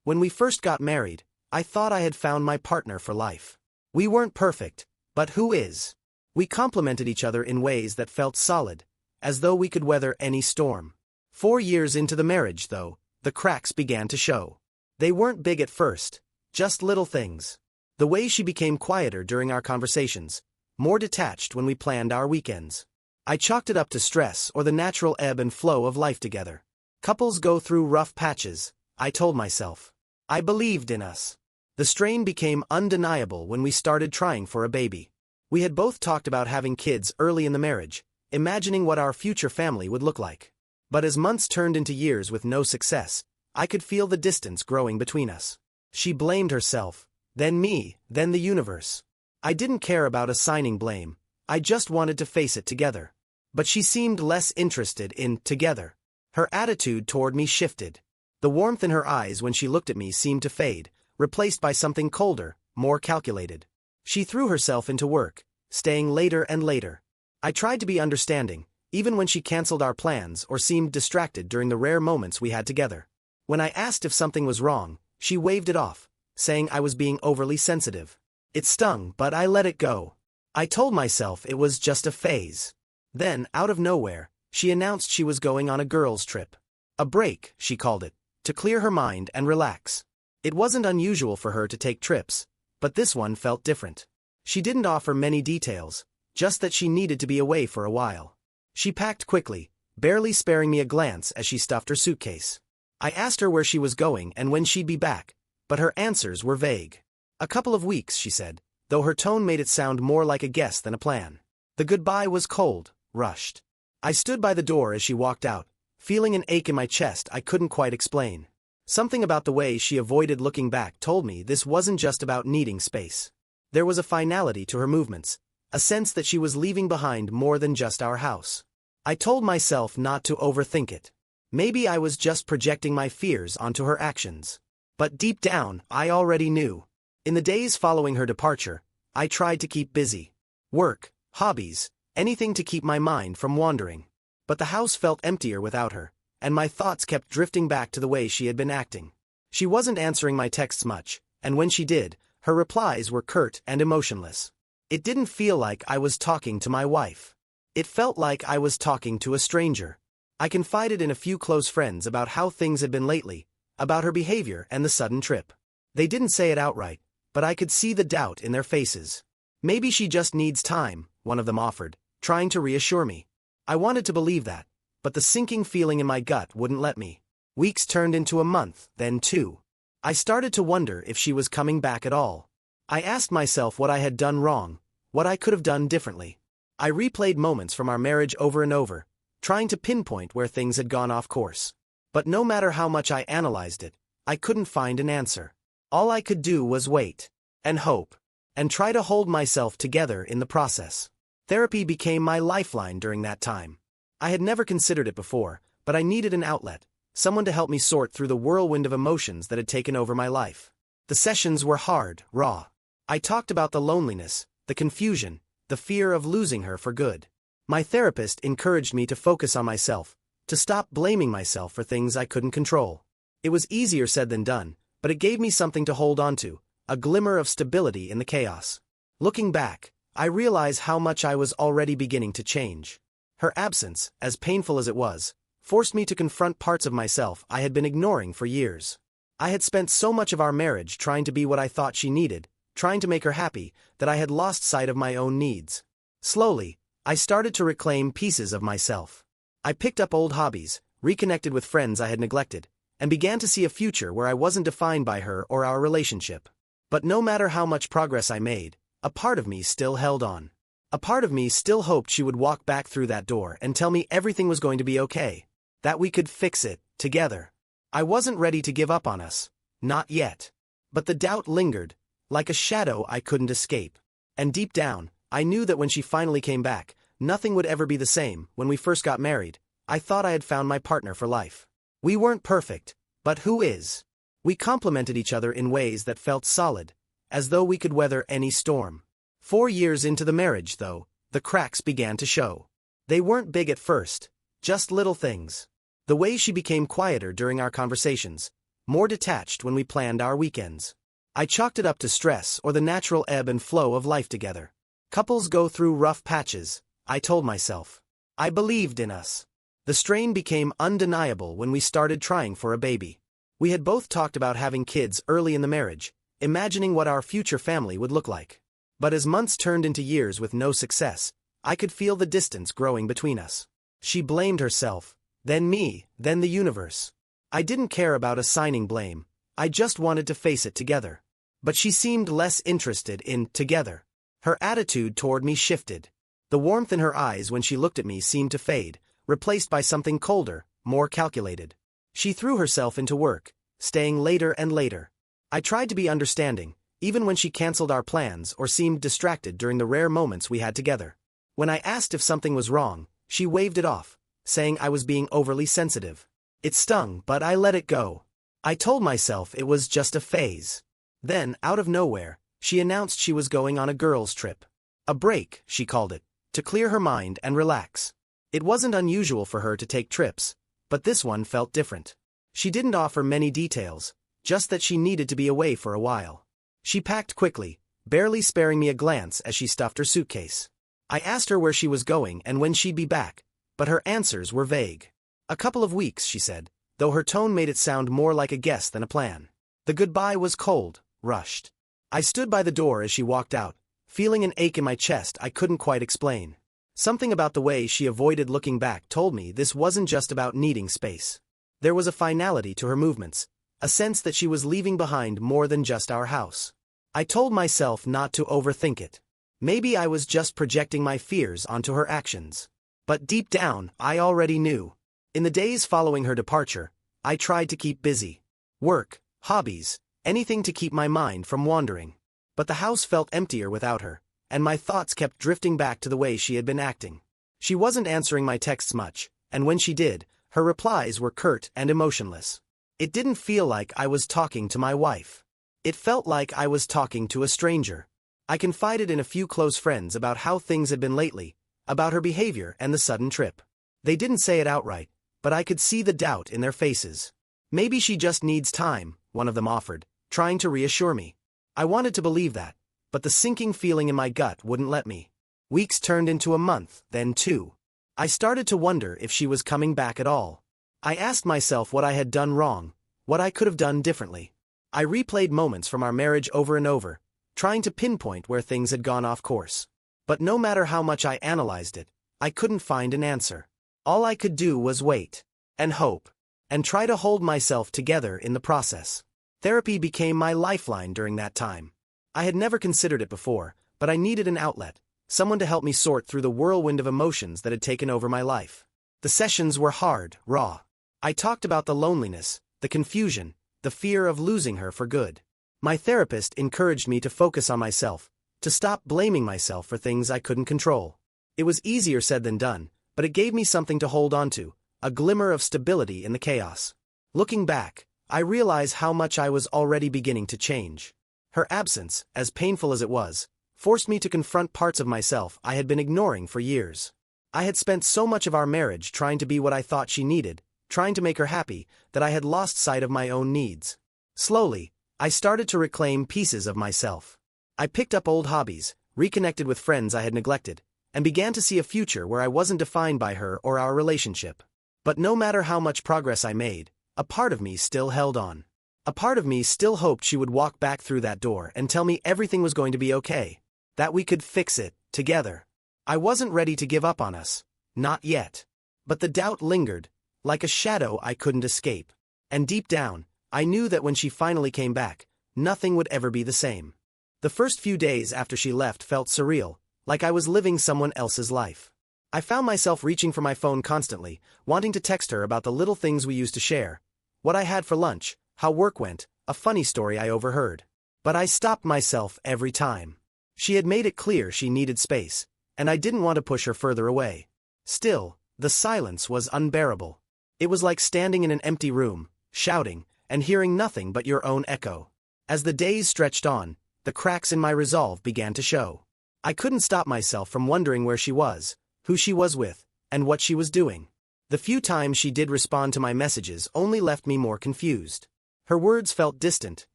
When we first got married, I thought I had found my partner for life. We weren't perfect, but who is? We complemented each other in ways that felt solid, as though we could weather any storm. 4 years into the marriage, though, the cracks began to show. They weren't big at first, just little things. The way she became quieter during our conversations, more detached when we planned our weekends. I chalked it up to stress or the natural ebb and flow of life together. Couples go through rough patches, I told myself. I believed in us. The strain became undeniable when we started trying for a baby. We had both talked about having kids early in the marriage, imagining what our future family would look like. But as months turned into years with no success, I could feel the distance growing between us. She blamed herself, then me, then the universe. I didn't care about assigning blame, I just wanted to face it together. But she seemed less interested in together. Her attitude toward me shifted. The warmth in her eyes when she looked at me seemed to fade, replaced by something colder, more calculated. She threw herself into work, staying later and later. I tried to be understanding, even when she canceled our plans or seemed distracted during the rare moments we had together. When I asked if something was wrong, she waved it off, saying I was being overly sensitive. It stung, but I let it go. I told myself it was just a phase. Then, out of nowhere, she announced she was going on a girls' trip. A break, she called it, to clear her mind and relax. It wasn't unusual for her to take trips, but this one felt different. She didn't offer many details, just that she needed to be away for a while. She packed quickly, barely sparing me a glance as she stuffed her suitcase. I asked her where she was going and when she'd be back, but her answers were vague. A couple of weeks, she said, though her tone made it sound more like a guess than a plan. The goodbye was cold, rushed. I stood by the door as she walked out, feeling an ache in my chest I couldn't quite explain. Something about the way she avoided looking back told me this wasn't just about needing space. There was a finality to her movements, a sense that she was leaving behind more than just our house. I told myself not to overthink it. Maybe I was just projecting my fears onto her actions. But deep down, I already knew. In the days following her departure, I tried to keep busy. Work, hobbies, anything to keep my mind from wandering. But the house felt emptier without her, and my thoughts kept drifting back to the way she had been acting. She wasn't answering my texts much, and when she did, her replies were curt and emotionless. It didn't feel like I was talking to my wife. It felt like I was talking to a stranger. I confided in a few close friends about how things had been lately, about her behavior and the sudden trip. They didn't say it outright, but I could see the doubt in their faces. Maybe she just needs time, one of them offered, trying to reassure me. I wanted to believe that, but the sinking feeling in my gut wouldn't let me. Weeks turned into a month, then 2. I started to wonder if she was coming back at all. I asked myself what I had done wrong, what I could have done differently. I replayed moments from our marriage over and over, trying to pinpoint where things had gone off course. But no matter how much I analyzed it, I couldn't find an answer. All I could do was wait, and hope, and try to hold myself together in the process. Therapy became my lifeline during that time. I had never considered it before, but I needed an outlet, someone to help me sort through the whirlwind of emotions that had taken over my life. The sessions were hard, raw. I talked about the loneliness, the confusion, the fear of losing her for good. My therapist encouraged me to focus on myself, to stop blaming myself for things I couldn't control. It was easier said than done, but it gave me something to hold on to, a glimmer of stability in the chaos. Looking back, I realize how much I was already beginning to change. Her absence, as painful as it was, forced me to confront parts of myself I had been ignoring for years. I had spent so much of our marriage trying to be what I thought she needed, trying to make her happy, that I had lost sight of my own needs. Slowly, I started to reclaim pieces of myself. I picked up old hobbies, reconnected with friends I had neglected, and began to see a future where I wasn't defined by her or our relationship. But no matter how much progress I made, a part of me still held on. A part of me still hoped she would walk back through that door and tell me everything was going to be okay, that we could fix it, together. I wasn't ready to give up on us, not yet. But the doubt lingered, like a shadow I couldn't escape. And deep down, I knew that when she finally came back, nothing would ever be the same. When we first got married, I thought I had found my partner for life. We weren't perfect, but who is? We complemented each other in ways that felt solid, as though we could weather any storm. 4 years into the marriage, though, the cracks began to show. They weren't big at first, just little things. The way she became quieter during our conversations, more detached when we planned our weekends. I chalked it up to stress or the natural ebb and flow of life together. Couples go through rough patches, I told myself. I believed in us. The strain became undeniable when we started trying for a baby. We had both talked about having kids early in the marriage, imagining what our future family would look like. But as months turned into years with no success, I could feel the distance growing between us. She blamed herself, then me, then the universe. I didn't care about assigning blame, I just wanted to face it together. But she seemed less interested in together. Her attitude toward me shifted. The warmth in her eyes when she looked at me seemed to fade, replaced by something colder, more calculated. She threw herself into work, staying later and later. I tried to be understanding, even when she canceled our plans or seemed distracted during the rare moments we had together. When I asked if something was wrong, she waved it off, saying I was being overly sensitive. It stung, but I let it go. I told myself it was just a phase. Then, out of nowhere, she announced she was going on a girls' trip. A break, she called it, to clear her mind and relax. It wasn't unusual for her to take trips, but this one felt different. She didn't offer many details, just that she needed to be away for a while. She packed quickly, barely sparing me a glance as she stuffed her suitcase. I asked her where she was going and when she'd be back, but her answers were vague. A couple of weeks, she said, though her tone made it sound more like a guess than a plan. The goodbye was cold, rushed. I stood by the door as she walked out, feeling an ache in my chest I couldn't quite explain. Something about the way she avoided looking back told me this wasn't just about needing space. There was a finality to her movements, a sense that she was leaving behind more than just our house. I told myself not to overthink it. Maybe I was just projecting my fears onto her actions. But deep down, I already knew. In the days following her departure, I tried to keep busy. Work, hobbies, anything to keep my mind from wandering. But the house felt emptier without her, and my thoughts kept drifting back to the way she had been acting. She wasn't answering my texts much, and when she did, her replies were curt and emotionless. It didn't feel like I was talking to my wife. It felt like I was talking to a stranger. I confided in a few close friends about how things had been lately, about her behavior and the sudden trip. They didn't say it outright, but I could see the doubt in their faces. Maybe she just needs time, one of them offered, trying to reassure me. I wanted to believe that, but the sinking feeling in my gut wouldn't let me. Weeks turned into a month, then 2. I started to wonder if she was coming back at all. I asked myself what I had done wrong, what I could have done differently. I replayed moments from our marriage over and over, trying to pinpoint where things had gone off course. But no matter how much I analyzed it, I couldn't find an answer. All I could do was wait, and hope, and try to hold myself together in the process. Therapy became my lifeline during that time. I had never considered it before, but I needed an outlet, someone to help me sort through the whirlwind of emotions that had taken over my life. The sessions were hard, raw. I talked about the loneliness, the confusion, the fear of losing her for good. My therapist encouraged me to focus on myself, to stop blaming myself for things I couldn't control. It was easier said than done, but it gave me something to hold on to, a glimmer of stability in the chaos. Looking back, I realize how much I was already beginning to change. Her absence, as painful as it was, forced me to confront parts of myself I had been ignoring for years. I had spent so much of our marriage trying to be what I thought she needed, trying to make her happy, that I had lost sight of my own needs. Slowly, I started to reclaim pieces of myself. I picked up old hobbies, reconnected with friends I had neglected, and began to see a future where I wasn't defined by her or our relationship. But no matter how much progress I made, a part of me still held on. A part of me still hoped she would walk back through that door and tell me everything was going to be okay, that we could fix it, together. I wasn't ready to give up on us, not yet. But the doubt lingered, like a shadow I couldn't escape. And deep down, I knew that when she finally came back, nothing would ever be the same. The first few days after she left felt surreal, like I was living someone else's life. I found myself reaching for my phone constantly, wanting to text her about the little things we used to share, what I had for lunch, how work went, a funny story I overheard. But I stopped myself every time. She had made it clear she needed space, and I didn't want to push her further away. Still, the silence was unbearable. It was like standing in an empty room, shouting, and hearing nothing but your own echo. As the days stretched on, the cracks in my resolve began to show. I couldn't stop myself from wondering where she was, who she was with, and what she was doing. The few times she did respond to my messages only left me more confused. Her words felt distant,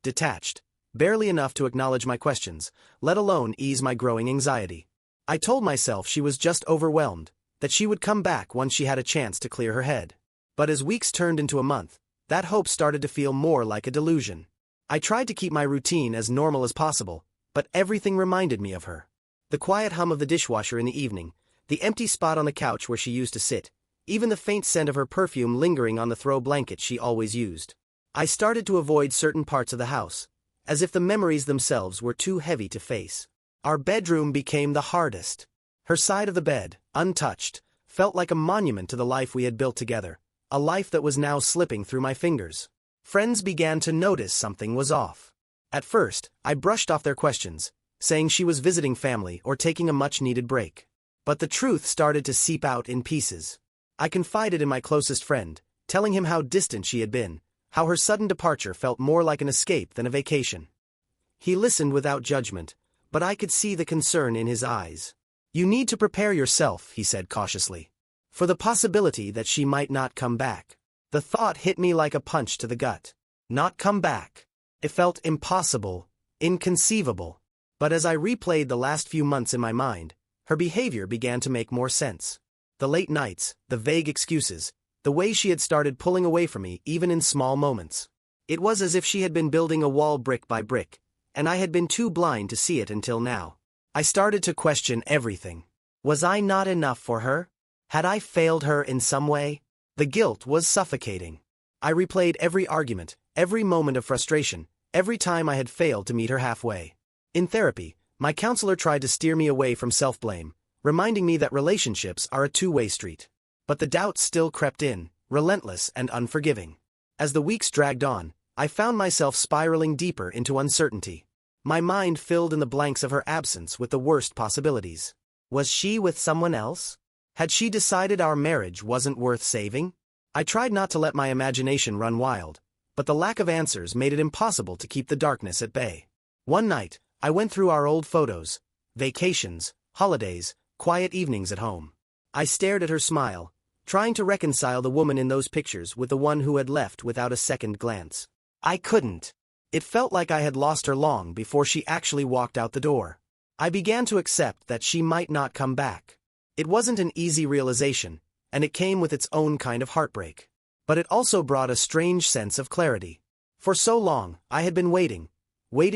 detached, barely enough to acknowledge my questions, let alone ease my growing anxiety. I told myself she was just overwhelmed, that she would come back once she had a chance to clear her head. But as weeks turned into a month, that hope started to feel more like a delusion. I tried to keep my routine as normal as possible, but everything reminded me of her. The quiet hum of the dishwasher in the evening, the empty spot on the couch where she used to sit, even the faint scent of her perfume lingering on the throw blanket she always used. I started to avoid certain parts of the house, as if the memories themselves were too heavy to face. Our bedroom became the hardest. Her side of the bed, untouched, felt like a monument to the life we had built together, a life that was now slipping through my fingers. Friends began to notice something was off. At first, I brushed off their questions, saying she was visiting family or taking a much-needed break. But the truth started to seep out in pieces. I confided in my closest friend, telling him how distant she had been, how her sudden departure felt more like an escape than a vacation. He listened without judgment, but I could see the concern in his eyes. "You need to prepare yourself," he said cautiously, "for the possibility that she might not come back." The thought hit me like a punch to the gut. Not come back. It felt impossible, inconceivable. But as I replayed the last few months in my mind, her behavior began to make more sense. The late nights, the vague excuses, the way she had started pulling away from me even in small moments. It was as if she had been building a wall brick by brick, and I had been too blind to see it until now. I started to question everything. Was I not enough for her? Had I failed her in some way? The guilt was suffocating. I replayed every argument, every moment of frustration, every time I had failed to meet her halfway. In therapy, my counselor tried to steer me away from self-blame, reminding me that relationships are a two-way street. But the doubt still crept in, relentless and unforgiving. As the weeks dragged on, I found myself spiraling deeper into uncertainty. My mind filled in the blanks of her absence with the worst possibilities. Was she with someone else? Had she decided our marriage wasn't worth saving? I tried not to let my imagination run wild, but the lack of answers made it impossible to keep the darkness at bay. One night, I went through our old photos, vacations, holidays, quiet evenings at home. I stared at her smile, trying to reconcile the woman in those pictures with the one who had left without a second glance. I couldn't. It felt like I had lost her long before she actually walked out the door. I began to accept that she might not come back. It wasn't an easy realization, and it came with its own kind of heartbreak. But it also brought a strange sense of clarity. For so long, I had been waiting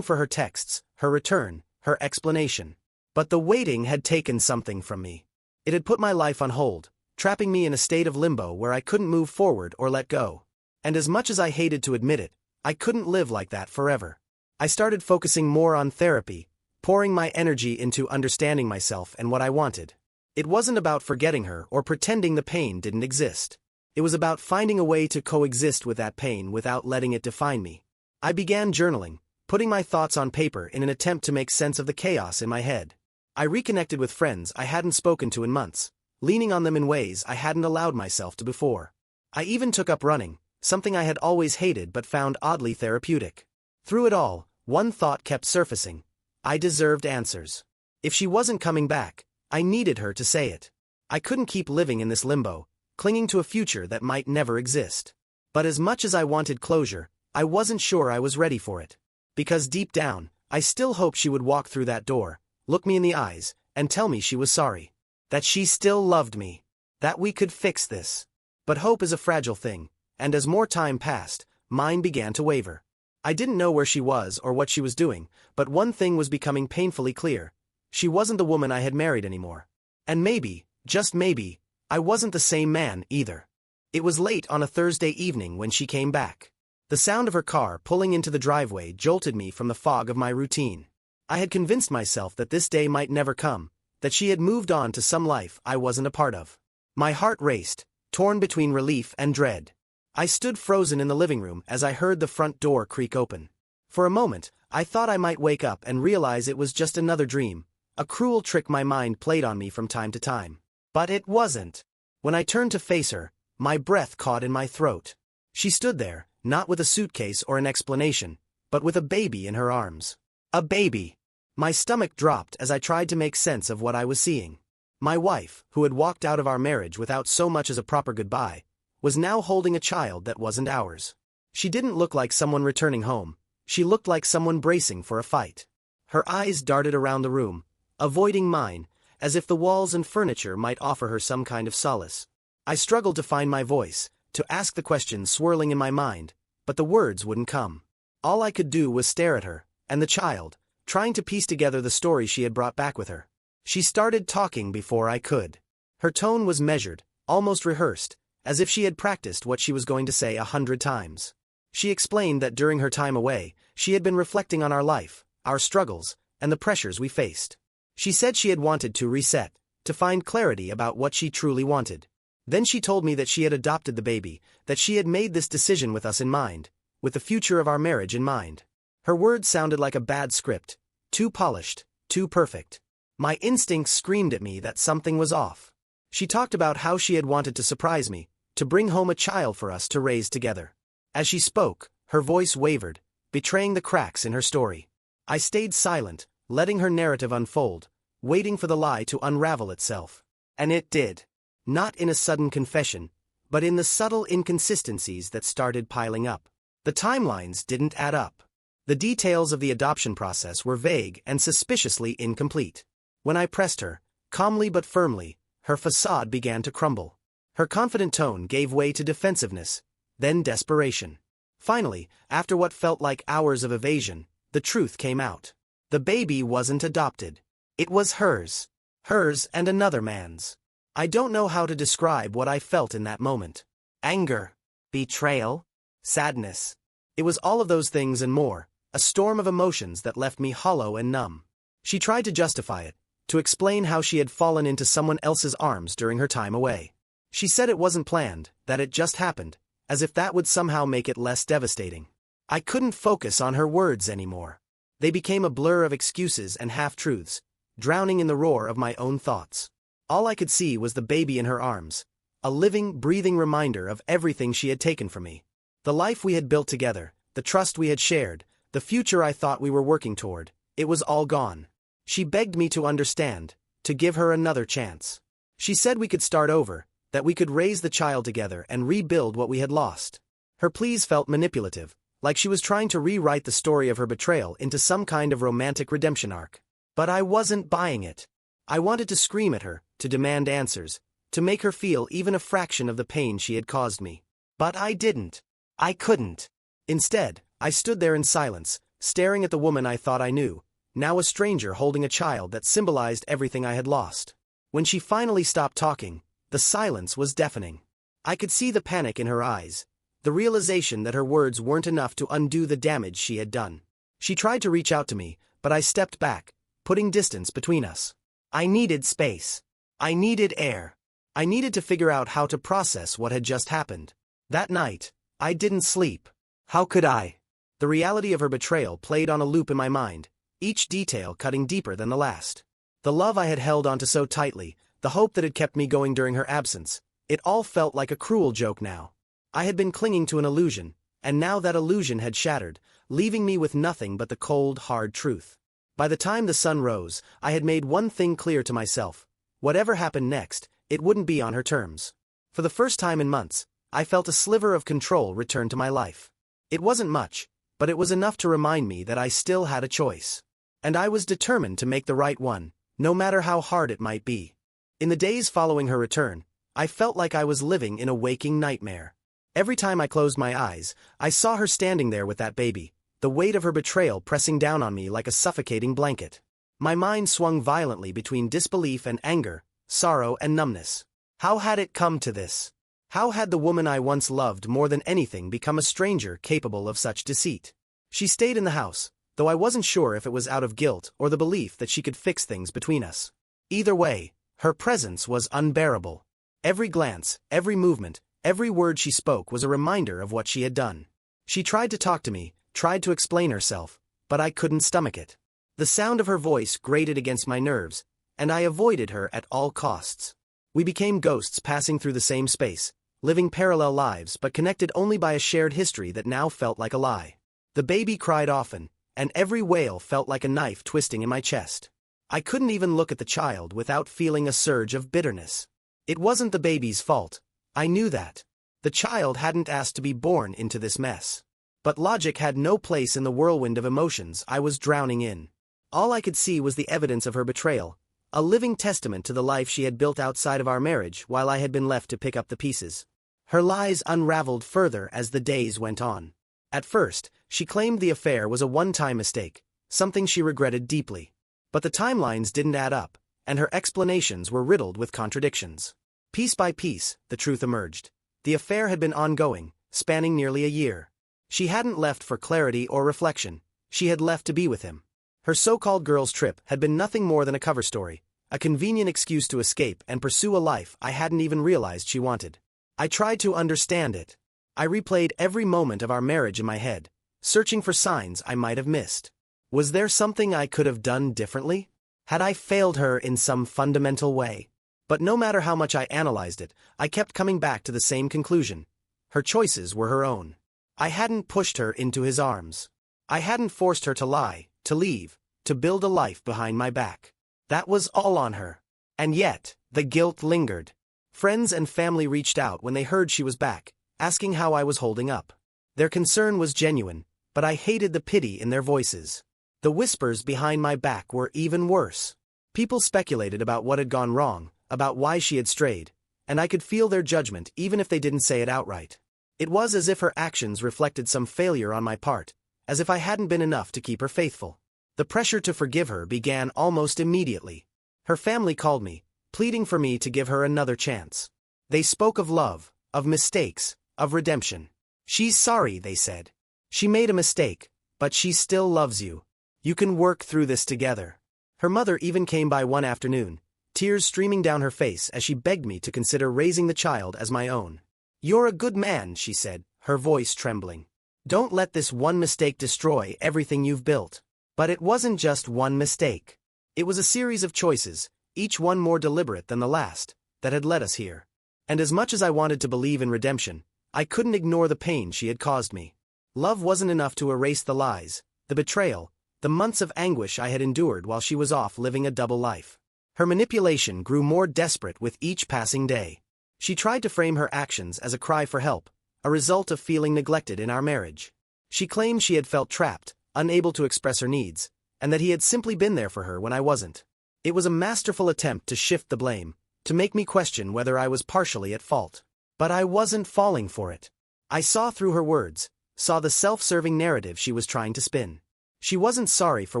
for her texts, her return, her explanation. But the waiting had taken something from me. It had put my life on hold, trapping me in a state of limbo where I couldn't move forward or let go. And as much as I hated to admit it, I couldn't live like that forever. I started focusing more on therapy, pouring my energy into understanding myself and what I wanted. It wasn't about forgetting her or pretending the pain didn't exist. It was about finding a way to coexist with that pain without letting it define me. I began journaling, putting my thoughts on paper in an attempt to make sense of the chaos in my head. I reconnected with friends I hadn't spoken to in months, leaning on them in ways I hadn't allowed myself to before. I even took up running, something I had always hated but found oddly therapeutic. Through it all, one thought kept surfacing. I deserved answers. If she wasn't coming back, I needed her to say it. I couldn't keep living in this limbo, clinging to a future that might never exist. But as much as I wanted closure, I wasn't sure I was ready for it. Because deep down, I still hoped she would walk through that door, look me in the eyes, and tell me she was sorry. That she still loved me. That we could fix this. But hope is a fragile thing, and as more time passed, mine began to waver. I didn't know where she was or what she was doing, but one thing was becoming painfully clear. She wasn't the woman I had married anymore. And maybe, just maybe, I wasn't the same man either. It was late on a Thursday evening when she came back. The sound of her car pulling into the driveway jolted me from the fog of my routine. I had convinced myself that this day might never come, that she had moved on to some life I wasn't a part of. My heart raced, torn between relief and dread. I stood frozen in the living room as I heard the front door creak open. For a moment, I thought I might wake up and realize it was just another dream, a cruel trick my mind played on me from time to time. But it wasn't. When I turned to face her, my breath caught in my throat. She stood there, not with a suitcase or an explanation, but with a baby in her arms. A baby. My stomach dropped as I tried to make sense of what I was seeing. My wife, who had walked out of our marriage without so much as a proper goodbye, was now holding a child that wasn't ours. She didn't look like someone returning home, she looked like someone bracing for a fight. Her eyes darted around the room, avoiding mine, as if the walls and furniture might offer her some kind of solace. I struggled to find my voice, to ask the questions swirling in my mind, but the words wouldn't come. All I could do was stare at her, and the child, trying to piece together the story she had brought back with her. She started talking before I could. Her tone was measured, almost rehearsed, as if she had practiced what she was going to say 100 times. She explained that during her time away, she had been reflecting on our life, our struggles, and the pressures we faced. She said she had wanted to reset, to find clarity about what she truly wanted. Then she told me that she had adopted the baby, that she had made this decision with us in mind, with the future of our marriage in mind. Her words sounded like a bad script, too polished, too perfect. My instincts screamed at me that something was off. She talked about how she had wanted to surprise me, to bring home a child for us to raise together. As she spoke, her voice wavered, betraying the cracks in her story. I stayed silent, letting her narrative unfold, waiting for the lie to unravel itself. And it did. Not in a sudden confession, but in the subtle inconsistencies that started piling up. The timelines didn't add up. The details of the adoption process were vague and suspiciously incomplete. When I pressed her, calmly but firmly, her facade began to crumble. Her confident tone gave way to defensiveness, then desperation. Finally, after what felt like hours of evasion, the truth came out. The baby wasn't adopted. It was hers. Hers and another man's. I don't know how to describe what I felt in that moment. Anger, betrayal, sadness. It was all of those things and more, a storm of emotions that left me hollow and numb. She tried to justify it, to explain how she had fallen into someone else's arms during her time away. She said it wasn't planned, that it just happened, as if that would somehow make it less devastating. I couldn't focus on her words anymore. They became a blur of excuses and half-truths, drowning in the roar of my own thoughts. All I could see was the baby in her arms, a living, breathing reminder of everything she had taken from me. The life we had built together, the trust we had shared, the future I thought we were working toward, it was all gone. She begged me to understand, to give her another chance. She said we could start over, that we could raise the child together and rebuild what we had lost. Her pleas felt manipulative, like she was trying to rewrite the story of her betrayal into some kind of romantic redemption arc. But I wasn't buying it. I wanted to scream at her, to demand answers, to make her feel even a fraction of the pain she had caused me. But I didn't. I couldn't. Instead, I stood there in silence, staring at the woman I thought I knew, now a stranger holding a child that symbolized everything I had lost. When she finally stopped talking, the silence was deafening. I could see the panic in her eyes, the realization that her words weren't enough to undo the damage she had done. She tried to reach out to me, but I stepped back, putting distance between us. I needed space. I needed air. I needed to figure out how to process what had just happened. That night, I didn't sleep. How could I? The reality of her betrayal played on a loop in my mind, each detail cutting deeper than the last. The love I had held onto so tightly, the hope that had kept me going during her absence, it all felt like a cruel joke now. I had been clinging to an illusion, and now that illusion had shattered, leaving me with nothing but the cold, hard truth. By the time the sun rose, I had made one thing clear to myself. Whatever happened next, it wouldn't be on her terms. For the first time in months, I felt a sliver of control return to my life. It wasn't much, but it was enough to remind me that I still had a choice. And I was determined to make the right one, no matter how hard it might be. In the days following her return, I felt like I was living in a waking nightmare. Every time I closed my eyes, I saw her standing there with that baby, the weight of her betrayal pressing down on me like a suffocating blanket. My mind swung violently between disbelief and anger, sorrow and numbness. How had it come to this? How had the woman I once loved more than anything become a stranger capable of such deceit? She stayed in the house, though I wasn't sure if it was out of guilt or the belief that she could fix things between us. Either way, her presence was unbearable. Every glance, every movement, every word she spoke was a reminder of what she had done. She tried to talk to me, tried to explain herself, but I couldn't stomach it. The sound of her voice grated against my nerves, and I avoided her at all costs. We became ghosts passing through the same space, living parallel lives but connected only by a shared history that now felt like a lie. The baby cried often, and every wail felt like a knife twisting in my chest. I couldn't even look at the child without feeling a surge of bitterness. It wasn't the baby's fault. I knew that. The child hadn't asked to be born into this mess. But logic had no place in the whirlwind of emotions I was drowning in. All I could see was the evidence of her betrayal, a living testament to the life she had built outside of our marriage while I had been left to pick up the pieces. Her lies unraveled further as the days went on. At first, she claimed the affair was a one-time mistake, something she regretted deeply. But the timelines didn't add up, and her explanations were riddled with contradictions. Piece by piece, the truth emerged. The affair had been ongoing, spanning nearly a year. She hadn't left for clarity or reflection, she had left to be with him. Her so-called girls' trip had been nothing more than a cover story, a convenient excuse to escape and pursue a life I hadn't even realized she wanted. I tried to understand it. I replayed every moment of our marriage in my head, searching for signs I might have missed. Was there something I could have done differently? Had I failed her in some fundamental way? But no matter how much I analyzed it, I kept coming back to the same conclusion. Her choices were her own. I hadn't pushed her into his arms. I hadn't forced her to lie, to leave, to build a life behind my back. That was all on her. And yet, the guilt lingered. Friends and family reached out when they heard she was back, asking how I was holding up. Their concern was genuine, but I hated the pity in their voices. The whispers behind my back were even worse. People speculated about what had gone wrong, about why she had strayed, and I could feel their judgment even if they didn't say it outright. It was as if her actions reflected some failure on my part, as if I hadn't been enough to keep her faithful. The pressure to forgive her began almost immediately. Her family called me, pleading for me to give her another chance. They spoke of love, of mistakes, of redemption. She's sorry, they said. She made a mistake, but she still loves you. You can work through this together. Her mother even came by one afternoon, tears streaming down her face as she begged me to consider raising the child as my own. You're a good man, she said, her voice trembling. Don't let this one mistake destroy everything you've built. But it wasn't just one mistake. It was a series of choices, each one more deliberate than the last, that had led us here. And as much as I wanted to believe in redemption, I couldn't ignore the pain she had caused me. Love wasn't enough to erase the lies, the betrayal, the months of anguish I had endured while she was off living a double life. Her manipulation grew more desperate with each passing day. She tried to frame her actions as a cry for help, a result of feeling neglected in our marriage. She claimed she had felt trapped, unable to express her needs, and that he had simply been there for her when I wasn't. It was a masterful attempt to shift the blame, to make me question whether I was partially at fault. But I wasn't falling for it. I saw through her words, saw the self-serving narrative she was trying to spin. She wasn't sorry for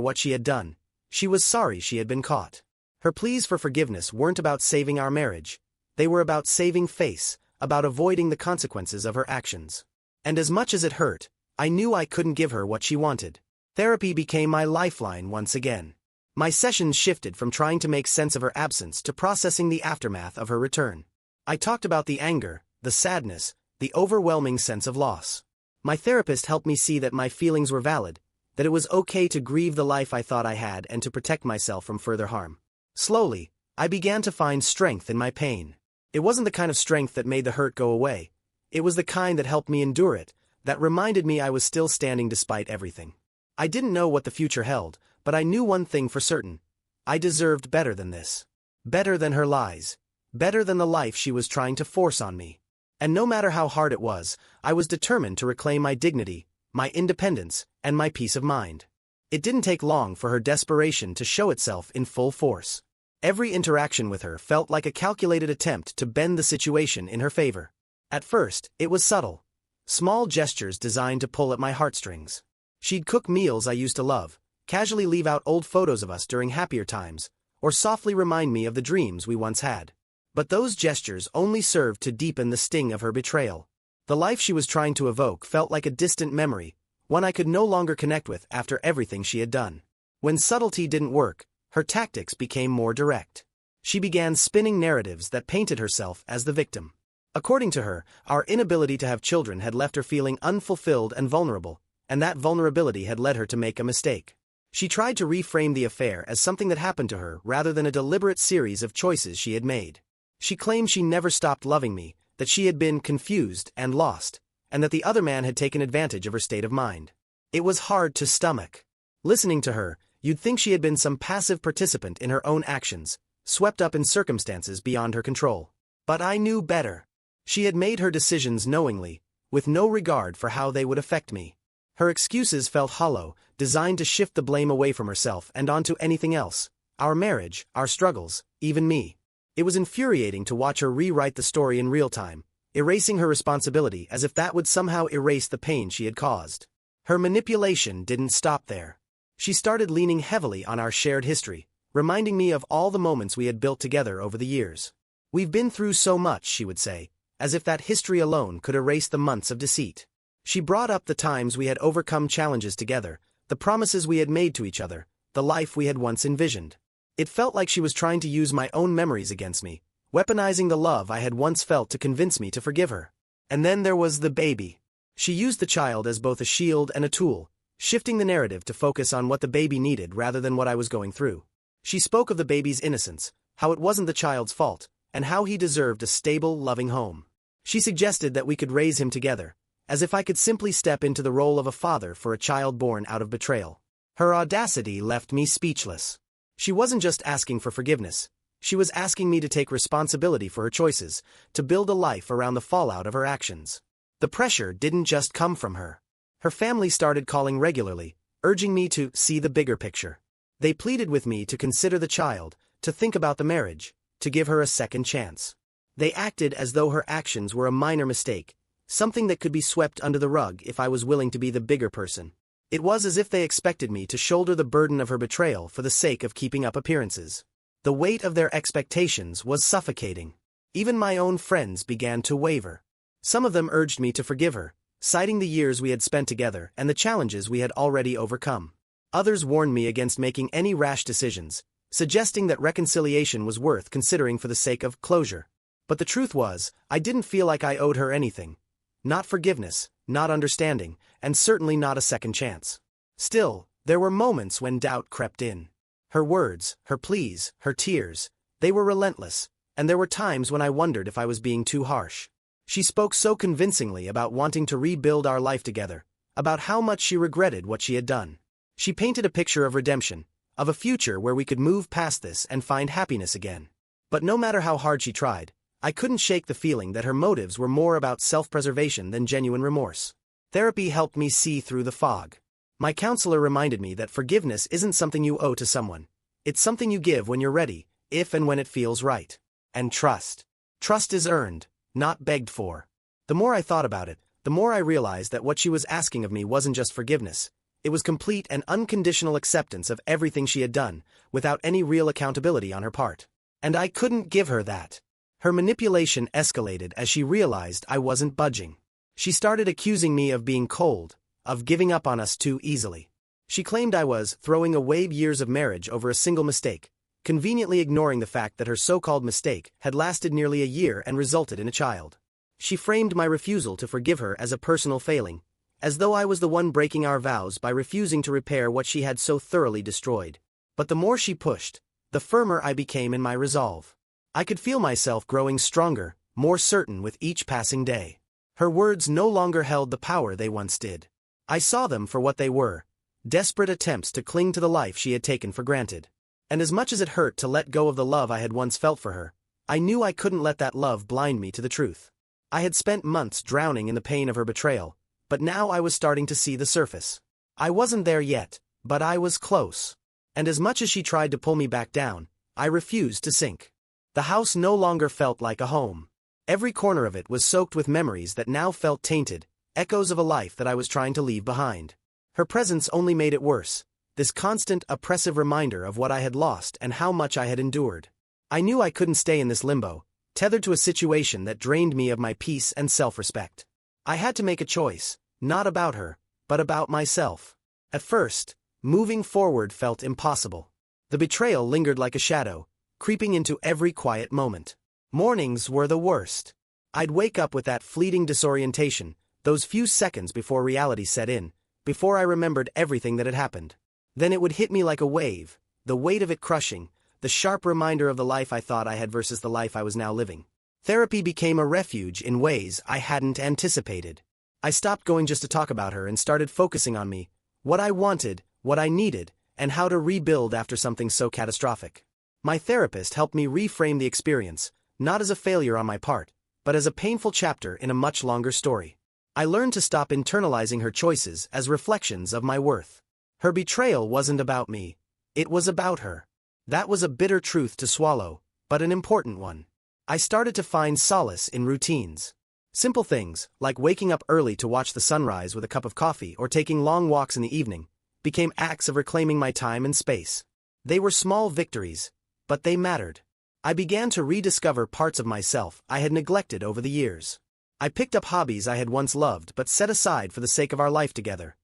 what she had done, she was sorry she had been caught. Her pleas for forgiveness weren't about saving our marriage, they were about saving face, about avoiding the consequences of her actions. And as much as it hurt, I knew I couldn't give her what she wanted. Therapy became my lifeline once again. My sessions shifted from trying to make sense of her absence to processing the aftermath of her return. I talked about the anger, the sadness, the overwhelming sense of loss. My therapist helped me see that my feelings were valid, that it was okay to grieve the life I thought I had and to protect myself from further harm. Slowly, I began to find strength in my pain. It wasn't the kind of strength that made the hurt go away. It was the kind that helped me endure it, that reminded me I was still standing despite everything. I didn't know what the future held, but I knew one thing for certain. I deserved better than this. Better than her lies. Better than the life she was trying to force on me. And no matter how hard it was, I was determined to reclaim my dignity, my independence, and my peace of mind. It didn't take long for her desperation to show itself in full force. Every interaction with her felt like a calculated attempt to bend the situation in her favor. At first, it was subtle. Small gestures designed to pull at my heartstrings. She'd cook meals I used to love, casually leave out old photos of us during happier times, or softly remind me of the dreams we once had. But those gestures only served to deepen the sting of her betrayal. The life she was trying to evoke felt like a distant memory, one I could no longer connect with after everything she had done. When subtlety didn't work, her tactics became more direct. She began spinning narratives that painted herself as the victim. According to her, our inability to have children had left her feeling unfulfilled and vulnerable, and that vulnerability had led her to make a mistake. She tried to reframe the affair as something that happened to her rather than a deliberate series of choices she had made. She claimed she never stopped loving me, that she had been confused and lost, and that the other man had taken advantage of her state of mind. It was hard to stomach. Listening to her, you'd think she had been some passive participant in her own actions, swept up in circumstances beyond her control. But I knew better. She had made her decisions knowingly, with no regard for how they would affect me. Her excuses felt hollow, designed to shift the blame away from herself and onto anything else. Our marriage, our struggles, even me. It was infuriating to watch her rewrite the story in real time, erasing her responsibility as if that would somehow erase the pain she had caused. Her manipulation didn't stop there. She started leaning heavily on our shared history, reminding me of all the moments we had built together over the years. "We've been through so much," she would say, as if that history alone could erase the months of deceit. She brought up the times we had overcome challenges together, the promises we had made to each other, the life we had once envisioned. It felt like she was trying to use my own memories against me, weaponizing the love I had once felt to convince me to forgive her. And then there was the baby. She used the child as both a shield and a tool, shifting the narrative to focus on what the baby needed rather than what I was going through. She spoke of the baby's innocence, how it wasn't the child's fault, and how he deserved a stable, loving home. She suggested that we could raise him together, as if I could simply step into the role of a father for a child born out of betrayal. Her audacity left me speechless. She wasn't just asking for forgiveness. She was asking me to take responsibility for her choices, to build a life around the fallout of her actions. The pressure didn't just come from her. Her family started calling regularly, urging me to see the bigger picture. They pleaded with me to consider the child, to think about the marriage, to give her a second chance. They acted as though her actions were a minor mistake, something that could be swept under the rug if I was willing to be the bigger person. It was as if they expected me to shoulder the burden of her betrayal for the sake of keeping up appearances. The weight of their expectations was suffocating. Even my own friends began to waver. Some of them urged me to forgive her, citing the years we had spent together and the challenges we had already overcome. Others warned me against making any rash decisions, suggesting that reconciliation was worth considering for the sake of closure. But the truth was, I didn't feel like I owed her anything. Not forgiveness, not understanding, and certainly not a second chance. Still, there were moments when doubt crept in. Her words, her pleas, her tears, they were relentless, and there were times when I wondered if I was being too harsh. She spoke so convincingly about wanting to rebuild our life together, about how much she regretted what she had done. She painted a picture of redemption, of a future where we could move past this and find happiness again. But no matter how hard she tried, I couldn't shake the feeling that her motives were more about self-preservation than genuine remorse. Therapy helped me see through the fog. My counselor reminded me that forgiveness isn't something you owe to someone. It's something you give when you're ready, if and when it feels right. And trust. Trust is earned, not begged for. The more I thought about it, the more I realized that what she was asking of me wasn't just forgiveness. It was complete and unconditional acceptance of everything she had done, without any real accountability on her part. And I couldn't give her that. Her manipulation escalated as she realized I wasn't budging. She started accusing me of being cold, of giving up on us too easily. She claimed I was throwing away years of marriage over a single mistake, conveniently ignoring the fact that her so-called mistake had lasted nearly a year and resulted in a child. She framed my refusal to forgive her as a personal failing, as though I was the one breaking our vows by refusing to repair what she had so thoroughly destroyed. But the more she pushed, the firmer I became in my resolve. I could feel myself growing stronger, more certain with each passing day. Her words no longer held the power they once did. I saw them for what they were, desperate attempts to cling to the life she had taken for granted. And as much as it hurt to let go of the love I had once felt for her, I knew I couldn't let that love blind me to the truth. I had spent months drowning in the pain of her betrayal, but now I was starting to see the surface. I wasn't there yet, but I was close. And as much as she tried to pull me back down, I refused to sink. The house no longer felt like a home. Every corner of it was soaked with memories that now felt tainted, echoes of a life that I was trying to leave behind. Her presence only made it worse, this constant, oppressive reminder of what I had lost and how much I had endured. I knew I couldn't stay in this limbo, tethered to a situation that drained me of my peace and self-respect. I had to make a choice, not about her, but about myself. At first, moving forward felt impossible. The betrayal lingered like a shadow, creeping into every quiet moment. Mornings were the worst. I'd wake up with that fleeting disorientation, those few seconds before reality set in, before I remembered everything that had happened. Then it would hit me like a wave, the weight of it crushing, the sharp reminder of the life I thought I had versus the life I was now living. Therapy became a refuge in ways I hadn't anticipated. I stopped going just to talk about her and started focusing on me, what I wanted, what I needed, and how to rebuild after something so catastrophic. My therapist helped me reframe the experience, not as a failure on my part, but as a painful chapter in a much longer story. I learned to stop internalizing her choices as reflections of my worth. Her betrayal wasn't about me. It was about her. That was a bitter truth to swallow, but an important one. I started to find solace in routines. Simple things, like waking up early to watch the sunrise with a cup of coffee or taking long walks in the evening, became acts of reclaiming my time and space. They were small victories, but they mattered. I began to rediscover parts of myself I had neglected over the years. I picked up hobbies I had once loved but set aside for the sake of our life together.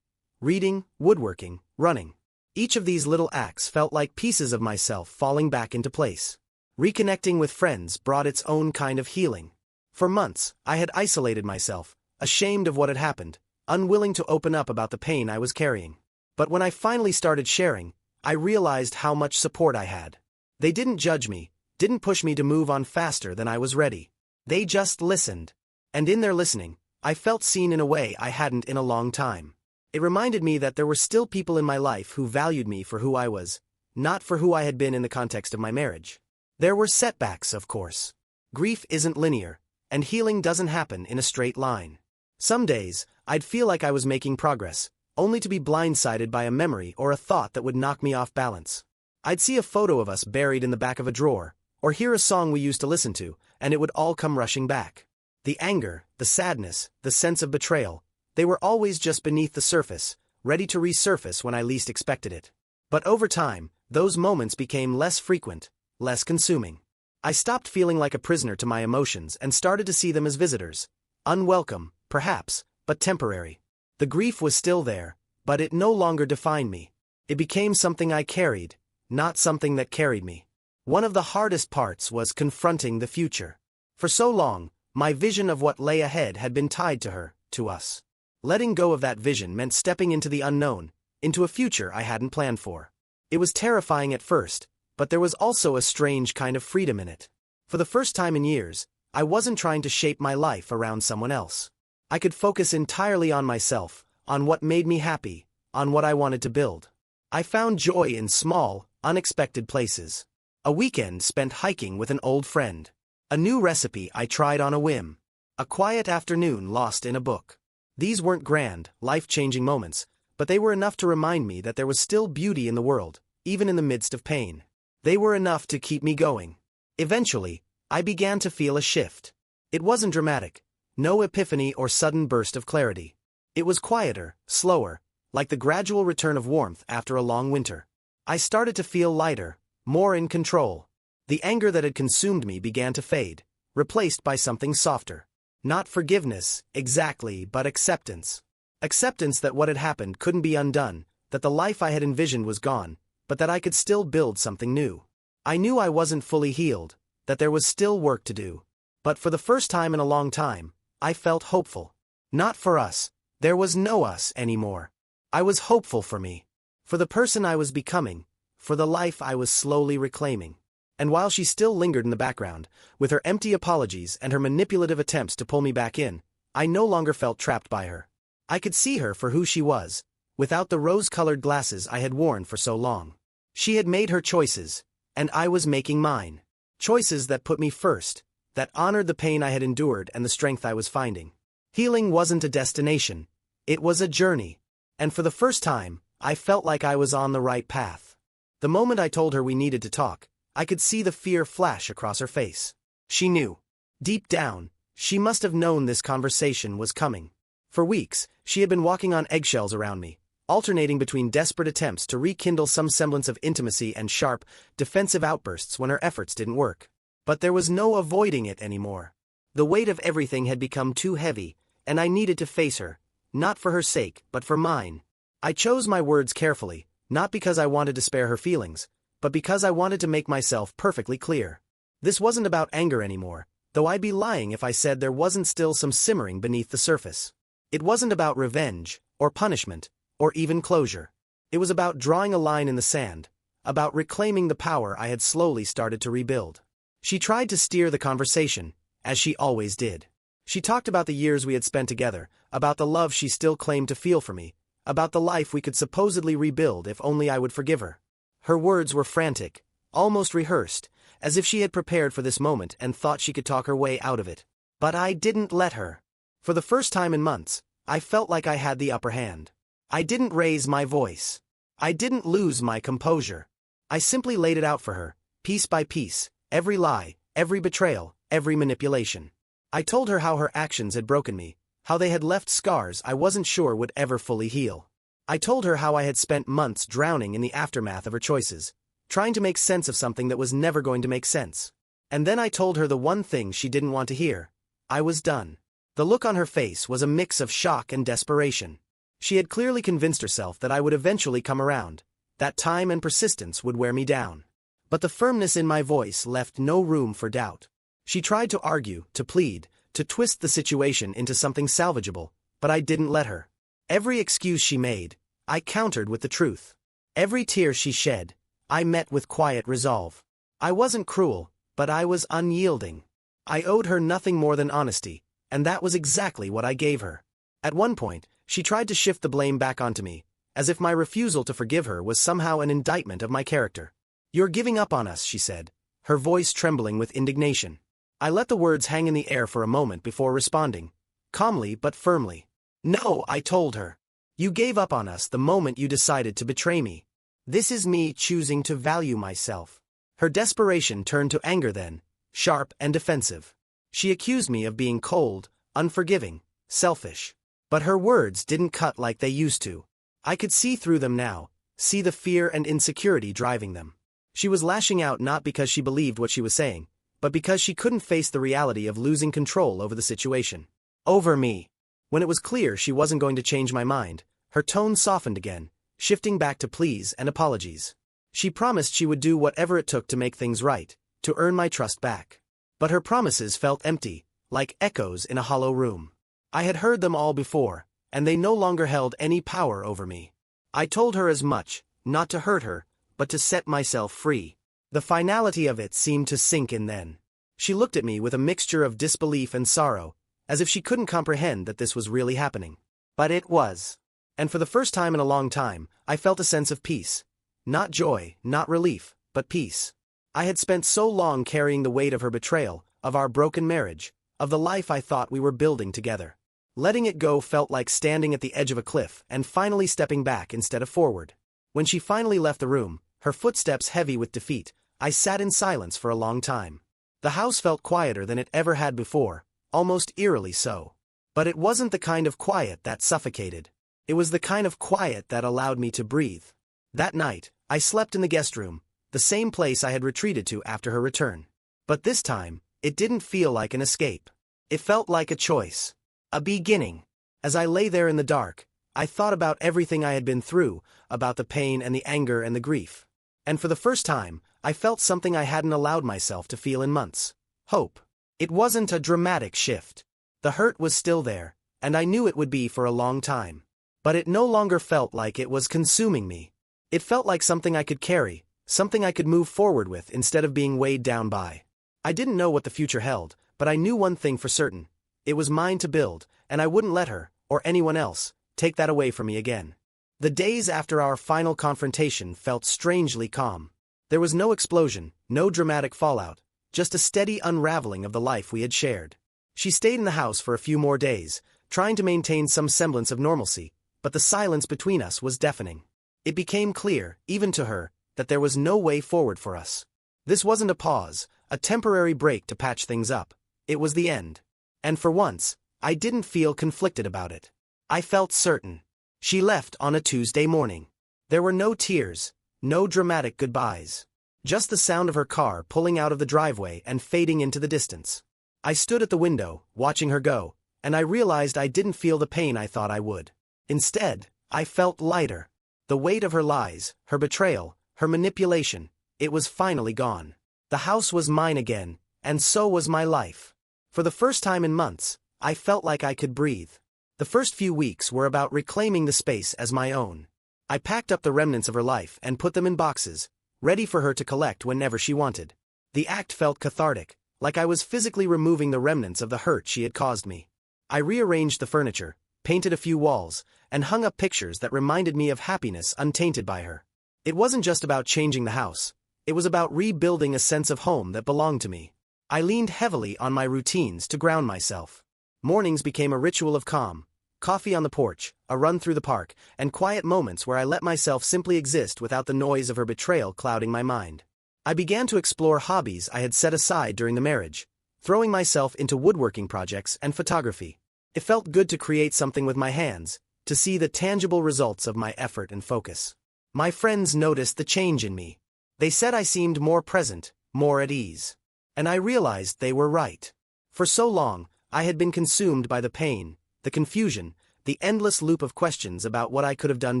Reading, woodworking, running. Each of these little acts felt like pieces of myself falling back into place. Reconnecting with friends brought its own kind of healing. For months, I had isolated myself, ashamed of what had happened, unwilling to open up about the pain I was carrying. But when I finally started sharing, I realized how much support I had. They didn't judge me, didn't push me to move on faster than I was ready. They just listened. And in their listening, I felt seen in a way I hadn't in a long time. It reminded me that there were still people in my life who valued me for who I was, not for who I had been in the context of my marriage. There were setbacks, of course. Grief isn't linear, and healing doesn't happen in a straight line. Some days, I'd feel like I was making progress, only to be blindsided by a memory or a thought that would knock me off balance. I'd see a photo of us buried in the back of a drawer, or hear a song we used to listen to, and it would all come rushing back. The anger, the sadness, the sense of betrayal, they were always just beneath the surface, ready to resurface when I least expected it. But over time, those moments became less frequent, less consuming. I stopped feeling like a prisoner to my emotions and started to see them as visitors. Unwelcome, perhaps, but temporary. The grief was still there, but it no longer defined me. It became something I carried, not something that carried me. One of the hardest parts was confronting the future. For so long, my vision of what lay ahead had been tied to her, to us. Letting go of that vision meant stepping into the unknown, into a future I hadn't planned for. It was terrifying at first, but there was also a strange kind of freedom in it. For the first time in years, I wasn't trying to shape my life around someone else. I could focus entirely on myself, on what made me happy, on what I wanted to build. I found joy in small, unexpected places. A weekend spent hiking with an old friend. A new recipe I tried on a whim. A quiet afternoon lost in a book. These weren't grand, life-changing moments, but they were enough to remind me that there was still beauty in the world, even in the midst of pain. They were enough to keep me going. Eventually, I began to feel a shift. It wasn't dramatic, no epiphany or sudden burst of clarity. It was quieter, slower, like the gradual return of warmth after a long winter. I started to feel lighter, more in control. The anger that had consumed me began to fade, replaced by something softer. Not forgiveness, exactly, but acceptance. Acceptance that what had happened couldn't be undone, that the life I had envisioned was gone, but that I could still build something new. I knew I wasn't fully healed, that there was still work to do. But for the first time in a long time, I felt hopeful. Not for us. There was no us anymore. I was hopeful for me. For the person I was becoming. For the life I was slowly reclaiming. And while she still lingered in the background, with her empty apologies and her manipulative attempts to pull me back in, I no longer felt trapped by her. I could see her for who she was, without the rose-colored glasses I had worn for so long. She had made her choices, and I was making mine. Choices that put me first, that honored the pain I had endured and the strength I was finding. Healing wasn't a destination, it was a journey. And for the first time, I felt like I was on the right path. The moment I told her we needed to talk, I could see the fear flash across her face. She knew. Deep down, she must have known this conversation was coming. For weeks, she had been walking on eggshells around me, alternating between desperate attempts to rekindle some semblance of intimacy and sharp, defensive outbursts when her efforts didn't work. But there was no avoiding it anymore. The weight of everything had become too heavy, and I needed to face her, not for her sake, but for mine. I chose my words carefully, not because I wanted to spare her feelings, but because I wanted to make myself perfectly clear. This wasn't about anger anymore, though I'd be lying if I said there wasn't still some simmering beneath the surface. It wasn't about revenge, or punishment, or even closure. It was about drawing a line in the sand, about reclaiming the power I had slowly started to rebuild. She tried to steer the conversation, as she always did. She talked about the years we had spent together, about the love she still claimed to feel for me, about the life we could supposedly rebuild if only I would forgive her. Her words were frantic, almost rehearsed, as if she had prepared for this moment and thought she could talk her way out of it. But I didn't let her. For the first time in months, I felt like I had the upper hand. I didn't raise my voice. I didn't lose my composure. I simply laid it out for her, piece by piece, every lie, every betrayal, every manipulation. I told her how her actions had broken me, how they had left scars I wasn't sure would ever fully heal. I told her how I had spent months drowning in the aftermath of her choices, trying to make sense of something that was never going to make sense. And then I told her the one thing she didn't want to hear. I was done. The look on her face was a mix of shock and desperation. She had clearly convinced herself that I would eventually come around, that time and persistence would wear me down. But the firmness in my voice left no room for doubt. She tried to argue, to plead, to twist the situation into something salvageable, but I didn't let her. Every excuse she made, I countered with the truth. Every tear she shed, I met with quiet resolve. I wasn't cruel, but I was unyielding. I owed her nothing more than honesty, and that was exactly what I gave her. At one point, she tried to shift the blame back onto me, as if my refusal to forgive her was somehow an indictment of my character. "You're giving up on us," she said, her voice trembling with indignation. I let the words hang in the air for a moment before responding, calmly but firmly. "No," I told her. "You gave up on us the moment you decided to betray me. This is me choosing to value myself." Her desperation turned to anger then, sharp and defensive. She accused me of being cold, unforgiving, selfish. But her words didn't cut like they used to. I could see through them now, see the fear and insecurity driving them. She was lashing out not because she believed what she was saying, but because she couldn't face the reality of losing control over the situation. Over me. When it was clear she wasn't going to change my mind, her tone softened again, shifting back to pleas and apologies. She promised she would do whatever it took to make things right, to earn my trust back. But her promises felt empty, like echoes in a hollow room. I had heard them all before, and they no longer held any power over me. I told her as much, not to hurt her, but to set myself free. The finality of it seemed to sink in then. She looked at me with a mixture of disbelief and sorrow, as if she couldn't comprehend that this was really happening. But it was. And for the first time in a long time, I felt a sense of peace. Not joy, not relief, but peace. I had spent so long carrying the weight of her betrayal, of our broken marriage, of the life I thought we were building together. Letting it go felt like standing at the edge of a cliff and finally stepping back instead of forward. When she finally left the room, her footsteps heavy with defeat, I sat in silence for a long time. The house felt quieter than it ever had before, almost eerily so. But it wasn't the kind of quiet that suffocated. It was the kind of quiet that allowed me to breathe. That night, I slept in the guest room, the same place I had retreated to after her return. But this time, it didn't feel like an escape. It felt like a choice. A beginning. As I lay there in the dark, I thought about everything I had been through, about the pain and the anger and the grief. And for the first time, I felt something I hadn't allowed myself to feel in months. Hope. It wasn't a dramatic shift. The hurt was still there, and I knew it would be for a long time. But it no longer felt like it was consuming me. It felt like something I could carry, something I could move forward with instead of being weighed down by. I didn't know what the future held, but I knew one thing for certain. It was mine to build, and I wouldn't let her, or anyone else, take that away from me again. The days after our final confrontation felt strangely calm. There was no explosion, no dramatic fallout, just a steady unraveling of the life we had shared. She stayed in the house for a few more days, trying to maintain some semblance of normalcy, but the silence between us was deafening. It became clear, even to her, that there was no way forward for us. This wasn't a pause, a temporary break to patch things up. It was the end. And for once, I didn't feel conflicted about it. I felt certain. She left on a Tuesday morning. There were no tears, no dramatic goodbyes. Just the sound of her car pulling out of the driveway and fading into the distance. I stood at the window, watching her go, and I realized I didn't feel the pain I thought I would. Instead, I felt lighter. The weight of her lies, her betrayal, her manipulation, it was finally gone. The house was mine again, and so was my life. For the first time in months, I felt like I could breathe. The first few weeks were about reclaiming the space as my own. I packed up the remnants of her life and put them in boxes, ready for her to collect whenever she wanted. The act felt cathartic, like I was physically removing the remnants of the hurt she had caused me. I rearranged the furniture, painted a few walls, and hung up pictures that reminded me of happiness untainted by her. It wasn't just about changing the house. It was about rebuilding a sense of home that belonged to me. I leaned heavily on my routines to ground myself. Mornings became a ritual of calm, coffee on the porch, a run through the park, and quiet moments where I let myself simply exist without the noise of her betrayal clouding my mind. I began to explore hobbies I had set aside during the marriage, throwing myself into woodworking projects and photography. It felt good to create something with my hands, to see the tangible results of my effort and focus. My friends noticed the change in me. They said I seemed more present, more at ease. And I realized they were right. For so long, I had been consumed by the pain, the confusion, the endless loop of questions about what I could have done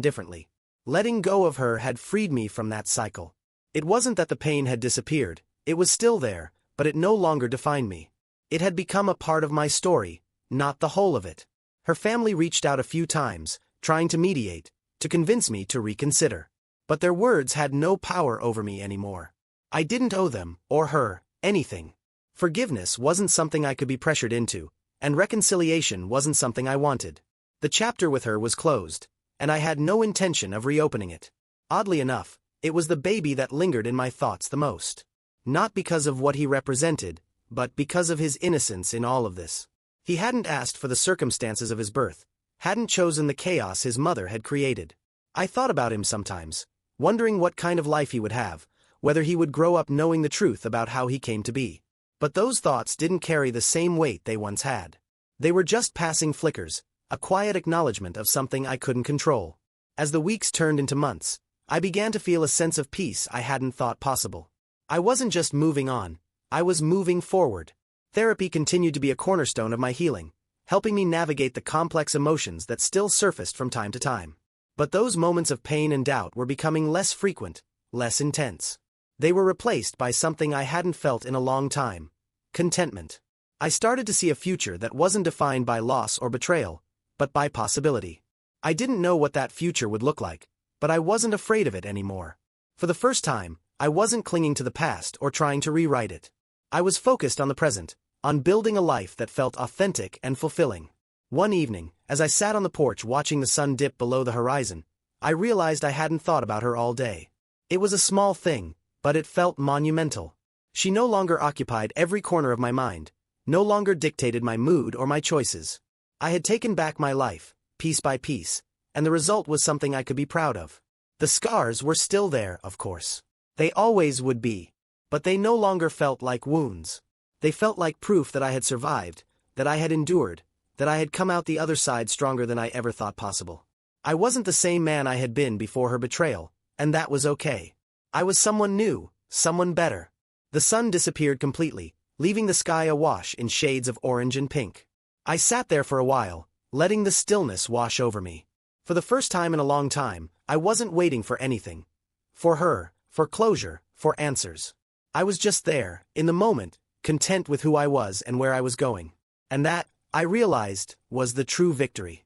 differently. Letting go of her had freed me from that cycle. It wasn't that the pain had disappeared, it was still there, but it no longer defined me. It had become a part of my story, not the whole of it. Her family reached out a few times, trying to mediate, to convince me to reconsider. But their words had no power over me anymore. I didn't owe them, or her, anything. Forgiveness wasn't something I could be pressured into, and reconciliation wasn't something I wanted. The chapter with her was closed, and I had no intention of reopening it. Oddly enough, it was the baby that lingered in my thoughts the most. Not because of what he represented, but because of his innocence in all of this. He hadn't asked for the circumstances of his birth, hadn't chosen the chaos his mother had created. I thought about him sometimes, wondering what kind of life he would have, whether he would grow up knowing the truth about how he came to be. But those thoughts didn't carry the same weight they once had. They were just passing flickers, a quiet acknowledgement of something I couldn't control. As the weeks turned into months, I began to feel a sense of peace I hadn't thought possible. I wasn't just moving on, I was moving forward. Therapy continued to be a cornerstone of my healing, helping me navigate the complex emotions that still surfaced from time to time. But those moments of pain and doubt were becoming less frequent, less intense. They were replaced by something I hadn't felt in a long time: contentment. I started to see a future that wasn't defined by loss or betrayal, but by possibility. I didn't know what that future would look like, but I wasn't afraid of it anymore. For the first time, I wasn't clinging to the past or trying to rewrite it. I was focused on the present, on building a life that felt authentic and fulfilling. One evening, as I sat on the porch watching the sun dip below the horizon, I realized I hadn't thought about her all day. It was a small thing, but it felt monumental. She no longer occupied every corner of my mind, no longer dictated my mood or my choices. I had taken back my life, piece by piece, and the result was something I could be proud of. The scars were still there, of course. They always would be. But they no longer felt like wounds. They felt like proof that I had survived, that I had endured, that I had come out the other side stronger than I ever thought possible. I wasn't the same man I had been before her betrayal, and that was okay. I was someone new, someone better. The sun disappeared completely, leaving the sky awash in shades of orange and pink. I sat there for a while, letting the stillness wash over me. For the first time in a long time, I wasn't waiting for anything. For her, for closure, for answers. I was just there, in the moment, content with who I was and where I was going. And that, I realized, was the true victory.